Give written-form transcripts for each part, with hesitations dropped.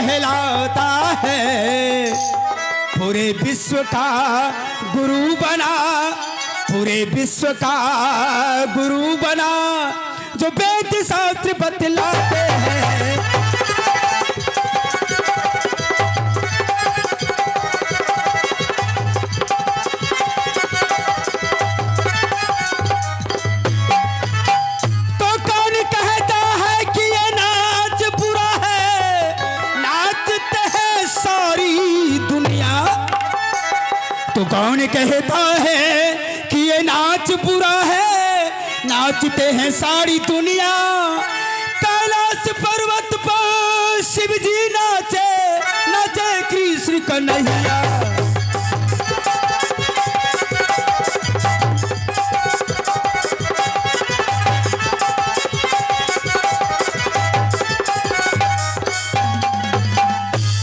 कहलाता है, पूरे विश्व का गुरु बना, पूरे विश्व का गुरु बना, जो वेद शास्त्र बतलाते हैं। तो कौन कहता है कि ये नाच बुरा है, नाचते हैं सारी दुनिया। तो कौन कहता है कि ये नाच बुरा है, नाचते हैं सारी दुनिया। कैलाश पर्वत पर शिव जी नाचे, नाचे कृष्ण कन्हैया।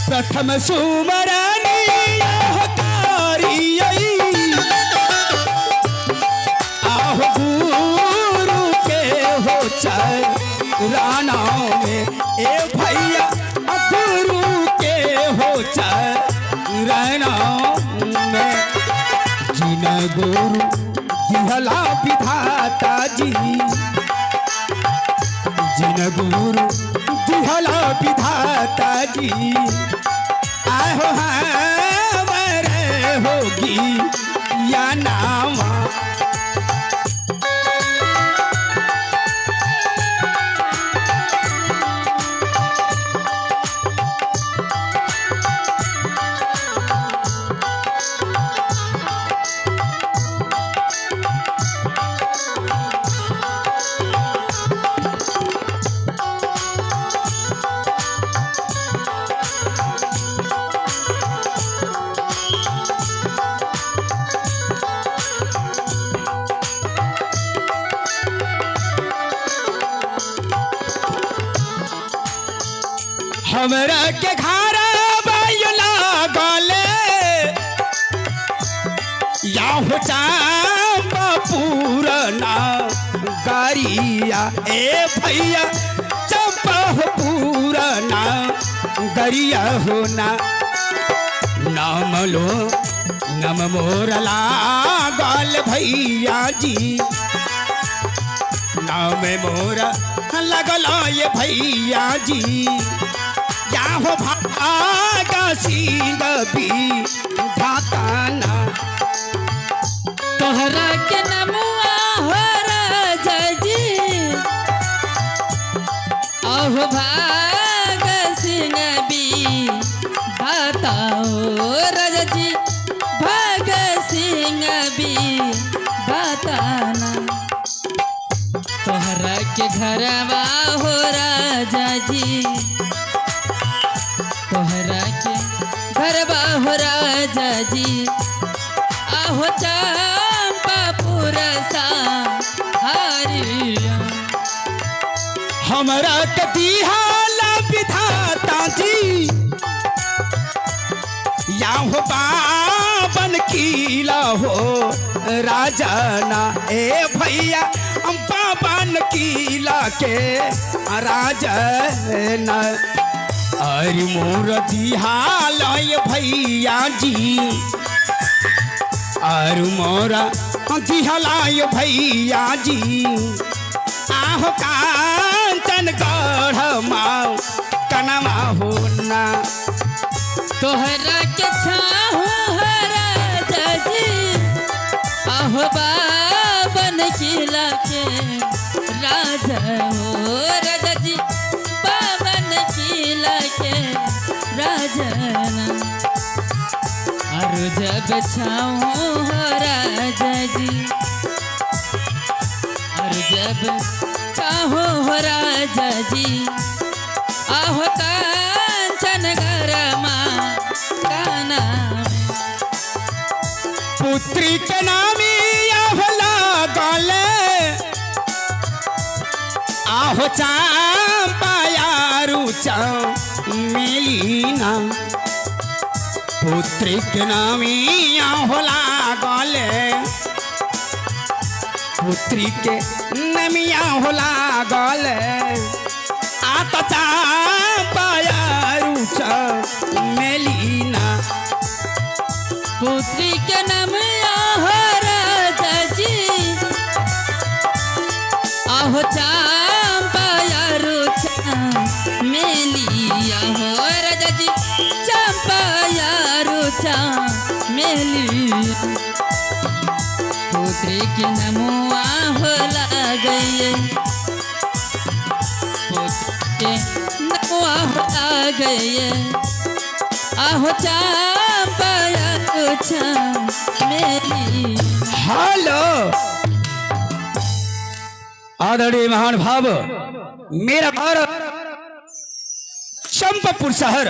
प्रथम सुमरनी रानाओं में ए भैया गुरु के हो चरनाओं में। जिन गुरु दिहला विधाता जी, जिन गुरु दिहला विधाता जी, आहो हमारे होगी या नामा। हमरा के घर बायला गले या हो चांपा पूरना गरिया। ए भैया चंपा हो पूरना गरिया होना। नाम लो नम मोरला गल भैया जी, नाम मोरा लगला ये भैया जी। या हो भागा सिंह भी धाताना, तोहरा के नमुआ हो राजा जी। आहो भाग सिंह भी बताओ राजा जी, भाग सिंह भी बताना। तोहरा के घरवा हो राजा जी, तोहरा के घरवा हो राजा जी। आहो चंपा पुरसा हरिया। हमरा के दिहाला विधाता जी, या हो बाबन किला हो राजाना। ए भैया हम बाबन किला के राजना। अरे मोर दिहाला ये भैया जी, अरे मोरा दिहाला ये भैया जी। आहो कांचन गढ़ माओ कनमा होना। तोहरा के छाहो राजा जी, आहो बाबन किला के राजा हो राजा जी। बाबन किला के राजना। और जब छाओ राजा जी, और जब चाहो राजा जी। आहो कांचन गरमा काना। पुत्री के नामी आहला गले, आहो चांपा यारू मिलीना। पुत्री के नामी आहला गले, पुत्री के नमिया होला गले। आता चांपा यारू मेलिया हो राजा जी चंपाया रुचा मेलिया पुत्री के नमुआ हो गए पुत्री के नमुआ हो गए आहो चंपाया रुचा मेलिया। हेलो आदरणीय महान भाव, मेरा घर चंपापुर शहर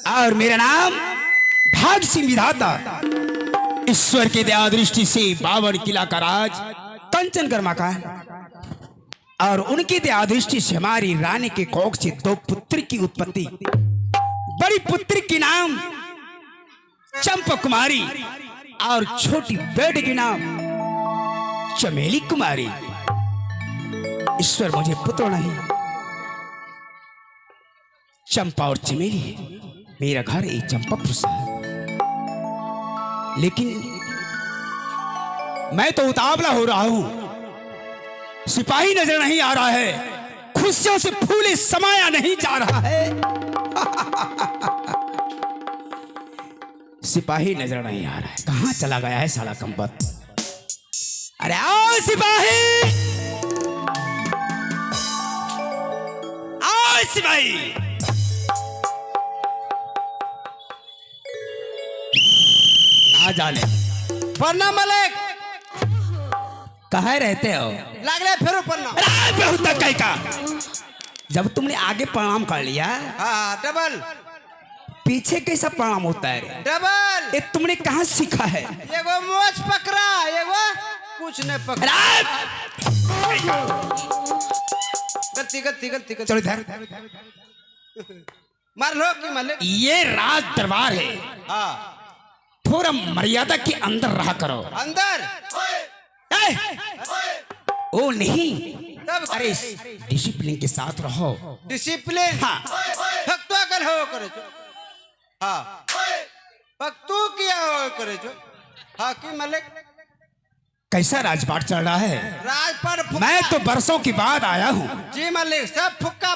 और मेरा नाम भाग सिंह विधाता। ईश्वर की दया दृष्टि से 52 किला का राज कंचनगर मकान और उनकी दया दृष्टि से हमारी रानी के कोख से 2 पुत्र की उत्पत्ति। बड़ी पुत्री की नाम चंपा कुमारी और छोटी बेटी की नाम चमेली कुमारी। ईश्वर मुझे पुत्र नहीं, चंपा और चमेली है। मेरा घर एक चंपापुर है, लेकिन मैं तो उतावला हो रहा हूं। सिपाही नजर नहीं आ रहा है, खुशियों से फूले समाया नहीं जा रहा है। सिपाही नजर नहीं आ रहा है, कहां चला गया है साला कंबत। अरे आओ सिपाही, आओ सिपाही। ना जाने प्रणाम मलिक। कहाँ रहते हो? लागले फिर प्रणाम। अरे बहुत तक का, जब तुमने आगे प्रणाम कर लिया, हाँ डबल पीछे कैसा प्रणाम होता है रे? डबल। ये तुमने कहाँ सीखा है? एगो मोच पकड़ा, एगो कुछ नहीं पकड़ा। गलती गलती गलती गलती। चलो इधर। मार लो कि मलिक। ये राज दरबार है, हाँ थोड़ा मर्यादा के अंदर रहा करो। अंदर ए! ओ नहीं, तब अरे डिसिप्लिन के साथ रहो। डिसिप्लिन। हाँ। भक्तवा कर हो करे जो। हाँ भक्तू किया हो करे जो। हाँ कि मलिक। कैसा राजपाट चल रहा है? राज पर मैं तो बरसों के बाद आया हूँ। जी मलिक, सब फुक्का